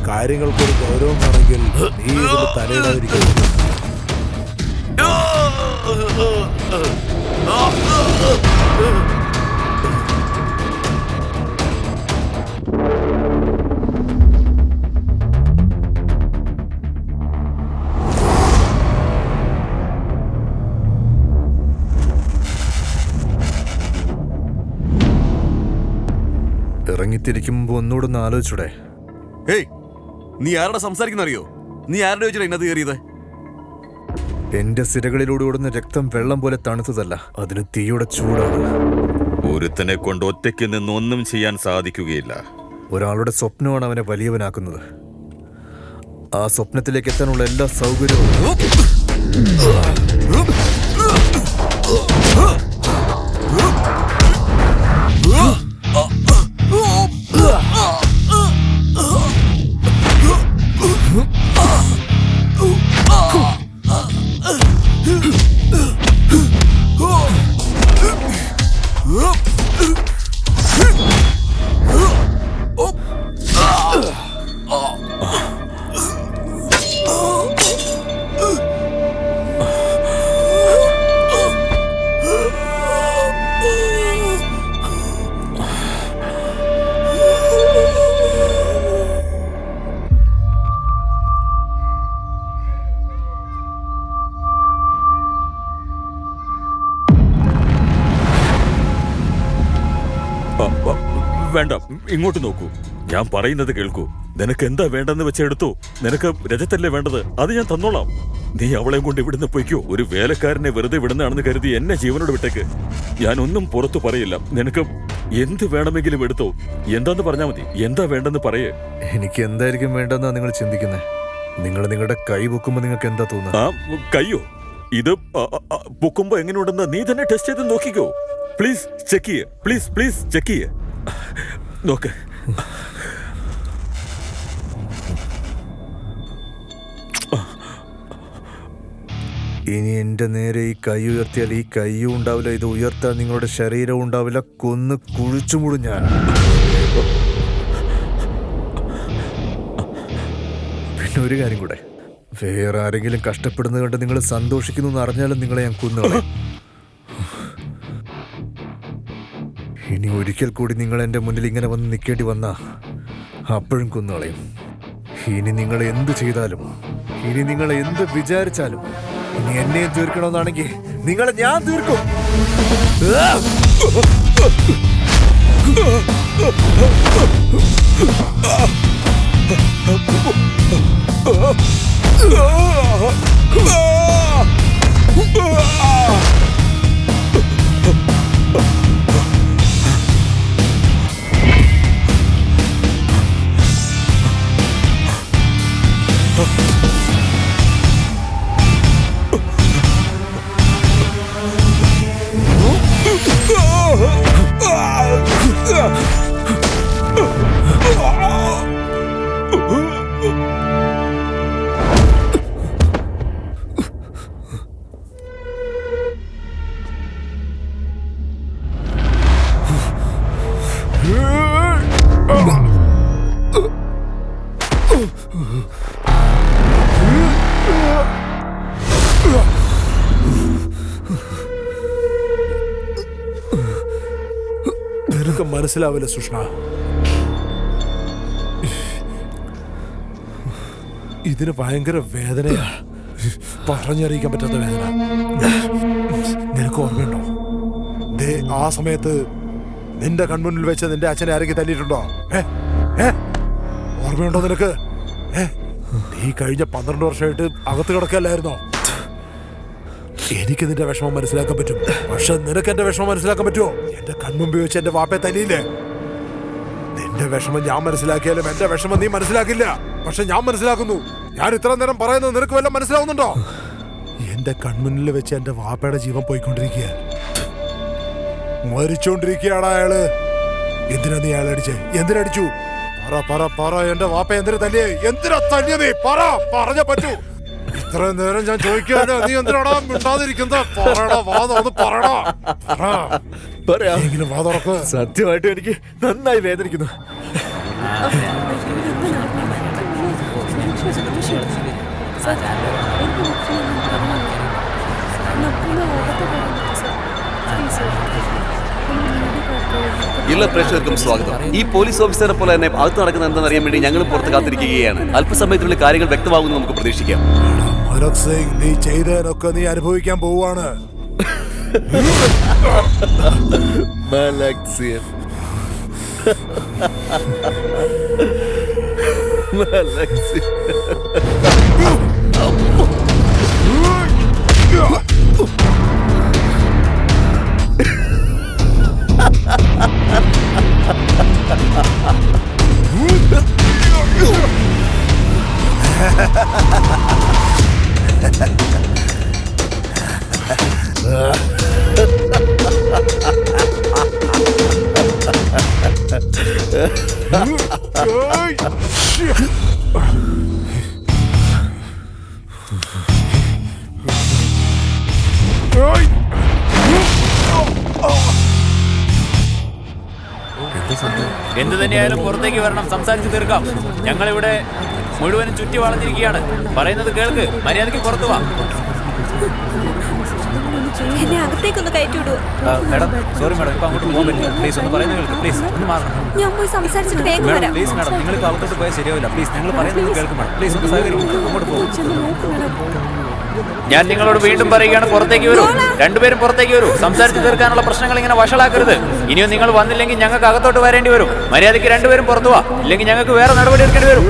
കാര്യങ്ങൾക്കൊരു ഗൗരവമാണെങ്കിൽ നീ ഇതിന് തലയിടാതിരിക്കുന്നു. ഇറങ്ങിത്തിരിക്കുമ്പോ ഒന്നുകൂടെ ആലോചിച്ചൂടെ? ഹേയ്, നീ ആരുടെ സംസാരിക്കുന്ന അറിയോ? നീ ആരുടെ വെച്ചിട്ട് ഇന്നത് കയറിയത്? എന്റെ സിരകളിലൂടെ ഓടുന്ന രക്തം വെള്ളം പോലെ തണുത്തതല്ല, അതിന് തീയുടെ ചൂടാണ്. ഒരുത്തനെ കൊണ്ട് ഒറ്റയ്ക്ക് നിന്ന് ഒന്നും ചെയ്യാൻ സാധിക്കുകയില്ല. ഒരാളുടെ സ്വപ്നമാണ് അവനെ വലിയവനാക്കുന്നത്. ആ സ്വപ്നത്തിലേക്ക് എത്താനുള്ള എല്ലാ സൗകര്യവും വേണ്ട, ഇങ്ങോട്ട് നോക്കൂ, ഞാൻ പറയുന്നത് കേൾക്കൂ. നിനക്ക് എന്താ വേണ്ടെന്ന് വെച്ച് എടുത്തോ. നിനക്ക് രജത്തല്ലേ വേണ്ടത്, അത് ഞാൻ തന്നോളാം. നീ അവളെ കൊണ്ട് ഇവിടുന്ന് പൊയ്ക്കോ. ഒരു വേലക്കാരനെ വെറുതെ വിടുന്നതാണെന്ന് കരുതി എന്നെ ജീവനോട് വിട്ടേക്ക്. ഞാനൊന്നും പുറത്തു പറയില്ല. നിനക്ക് എന്ത് വേണമെങ്കിലും എടുത്തോ. എന്താന്ന് പറഞ്ഞാൽ മതി. എന്താ വേണ്ടെന്ന് പറയേ. എനിക്ക് എന്തായിരിക്കും വേണ്ടെന്നാ നിങ്ങൾ ചിന്തിക്കുന്നത്? നിങ്ങൾ നിങ്ങളുടെ കൈ പൊക്കുമ്പോ നിങ്ങൾക്ക് എന്താ തോന്നുന്നത്? ആ കയ്യോ? ഇത് പൊക്കുമ്പോ എങ്ങനെയുണ്ടെന്ന് നീ തന്നെ ടെസ്റ്റ് ചെയ്ത് നോക്കിക്കോ. പ്ലീസ് ചെക്ക് ചെയ്യേ. പ്ലീസ് ചെക്ക് ചെയ്യേ. നോക്ക്. ഇനി എന്റെ നേരെ ഈ കൈ ഉയർത്തിയാൽ ഈ കൈയും ഉണ്ടാവില്ല, ഇത് ഉയർത്താൻ നിങ്ങളുടെ ശരീരവും ഉണ്ടാവില്ല. കൊന്ന് കുഴിച്ചുമുടും ഞാൻ. പിന്നെ ഒരു കാര്യം കൂടെ, വേറെ ആരെങ്കിലും കഷ്ടപ്പെടുന്നത് കണ്ട് നിങ്ങൾ സന്തോഷിക്കുന്നു എന്ന് അറിഞ്ഞാലും നിങ്ങളെ ഞാൻ കൊന്നുകളയും. ഇനി ഒരിക്കൽ കൂടി നിങ്ങൾ എൻ്റെ മുന്നിൽ ഇങ്ങനെ വന്ന് നിൽക്കേണ്ടി വന്നാ അപ്പോഴും കൊന്നുകളയും. ഇനി നിങ്ങൾ എന്ത് ചെയ്താലും, ഇനി നിങ്ങൾ എന്ത് വിചാരിച്ചാലും, ഇനി എന്നെ തീർക്കണമെന്നാണെങ്കിൽ നിങ്ങളെ ഞാൻ തീർക്കും. മനസ്സിലാവില്ല സുഷ്ണ. ഇതിന് ഭയങ്കര വേദനയാ, പറഞ്ഞറിയിക്കാൻ പറ്റാത്ത വേദന. നിനക്ക് ഓർമ്മയുണ്ടോ, ദേ ആ സമയത്ത് നിന്റെ കൺമുന്നിൽ വെച്ച് നിന്റെ അച്ഛനെ ആരെങ്കിലും തല്ലിയിട്ടുണ്ടോ? ഓർമ്മയുണ്ടോ നിനക്ക്? നീ കഴിഞ്ഞ 12 വർഷമായിട്ട് അകത്ത് കിടക്കല്ലായിരുന്നോ? എനിക്ക് നിന്റെ വിഷമം മനസ്സിലാക്കാൻ പറ്റും, പക്ഷെ നിനക്ക് എന്റെ വിഷമം മനസ്സിലാക്കാൻ പറ്റുമോ? എന്റെ കൺമുമ്പിൽ വെച്ച് എന്റെ വാപ്പയെ തല്ലിയില്ലേ? നിന്റെ വിഷമം ഞാൻ മനസ്സിലാക്കിയാലും എന്റെ വിഷമം നീ മനസ്സിലാക്കില്ല, പക്ഷെ ഞാൻ മനസ്സിലാക്കുന്നു. ഞാൻ ഇത്ര നേരം പറയുന്നത് നിനക്ക് വല്ലതും മനസ്സിലാവുന്നുണ്ടോ? എന്റെ കൺമുന്നിൽ വെച്ച് എന്റെ വാപ്പയുടെ ജീവൻ പോയിക്കൊണ്ടിരിക്കുക, മരിച്ചോണ്ടിരിക്കുകയാണ് അയാള്. എന്തിനാ നീ അയാളെ അടിച്ചേ? എന്തിനടിച്ചു? പറ എന്റെ വാപ്പ എന്തിനാ തല്ലിയേ? എന്തിനാ തല്ലിയതേ? പറഞ്ഞ പറ്റൂ. ഇത്രയും നേരം ഞാൻ ചോദിക്കാനോ, നീ എന്തിനാടാ മിണ്ടാതിരിക്കുന്നത്? പറയടാ, വാ തുറന്ന് പറയടാ. എങ്കിലും വാ തുറക്ക്. സത്യമായിട്ടും എനിക്ക് നന്നായി വേദനിക്കുന്നു. എല്ലാ പ്രേക്ഷകർക്കും സ്വാഗതം. ഈ പോലീസ് ഓഫീസറെ പോലെ തന്നെ അകത്ത് നടക്കുന്നത് എന്താണെന്ന് അറിയാൻ വേണ്ടി ഞങ്ങൾ പുറത്ത് കാത്തിരിക്കുകയാണ്. അല്പസമയത്തിനുള്ളിൽ കാര്യങ്ങൾ വ്യക്തമാകുമെന്ന് നമുക്ക് പ്രതീക്ഷിക്കാം. മനോജ് സിംഗ്, നീ ചെയ്തതിനൊക്കെ നീ അനുഭവിക്കാൻ പോവാണ്. എന്തു തന്നെയായാലും പുറത്തേക്ക് വരണം, സംസാരിച്ച് തീർക്കാം. ഞങ്ങളിവിടെ മുഴുവനും ചുറ്റി വളഞ്ഞിരിക്കുകയാണ്. പറയുന്നത് കേൾക്ക്, മര്യാദയ്ക്ക് പുറത്തു വാ. എന്നെ അകത്തേക്കൊന്ന് കയറ്റിവിടുവോ? മാഡം, സോറി മാഡം, ഇപ്പൊ അങ്ങോട്ട് പോകാൻ പറ്റില്ല. പ്ലീസ് ഒന്ന് പറയുന്നത് കേൾക്ക്. പ്ലീസ് ഒന്ന് മാറണം. ഞാൻ പോയി സംസാരിച്ചിട്ട് വേഗം മാഡം വരാം. പ്ലീസ് മാഡം, നിങ്ങൾ ഇപ്പോൾ അകത്തോട്ട് പോയാൽ ശരിയാവില്ല. പ്ലീസ് ഞങ്ങൾ പറയുന്നത് കേൾക്കും മാഡം. പ്ലീസ് ഒന്ന് സഹകരിക്കും, അങ്ങോട്ട് പോകും. ഞാൻ നിങ്ങളോട് വീണ്ടും പറയുകയാണ്, പുറത്തേക്ക് വരൂ. രണ്ടുപേരും പുറത്തേക്ക് വരൂ. സംസാരിച്ച് തീർക്കാനുള്ള പ്രശ്നങ്ങൾ ഇങ്ങനെ വഷളാക്കരുത്. ഇനിയും നിങ്ങൾ വന്നില്ലെങ്കിൽ ഞങ്ങൾക്ക് അകത്തോട്ട് വരേണ്ടി വരും. മര്യാദയ്ക്ക് രണ്ടുപേരും പുറത്തു പോവാ, ഇല്ലെങ്കിൽ ഞങ്ങൾക്ക് വേറെ നടപടി എടുക്കേണ്ടി വരും.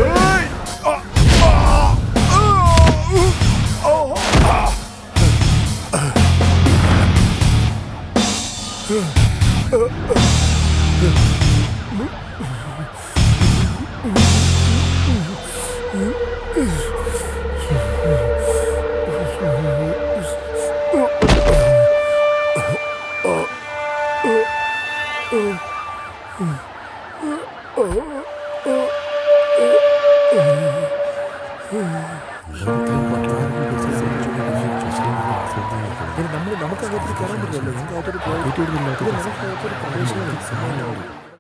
നമുക്ക് അകത്തേക്ക് കയറാൻ പറ്റില്ലല്ലോ. ഞങ്ങൾക്ക് അകത്തോട്ട് പോയി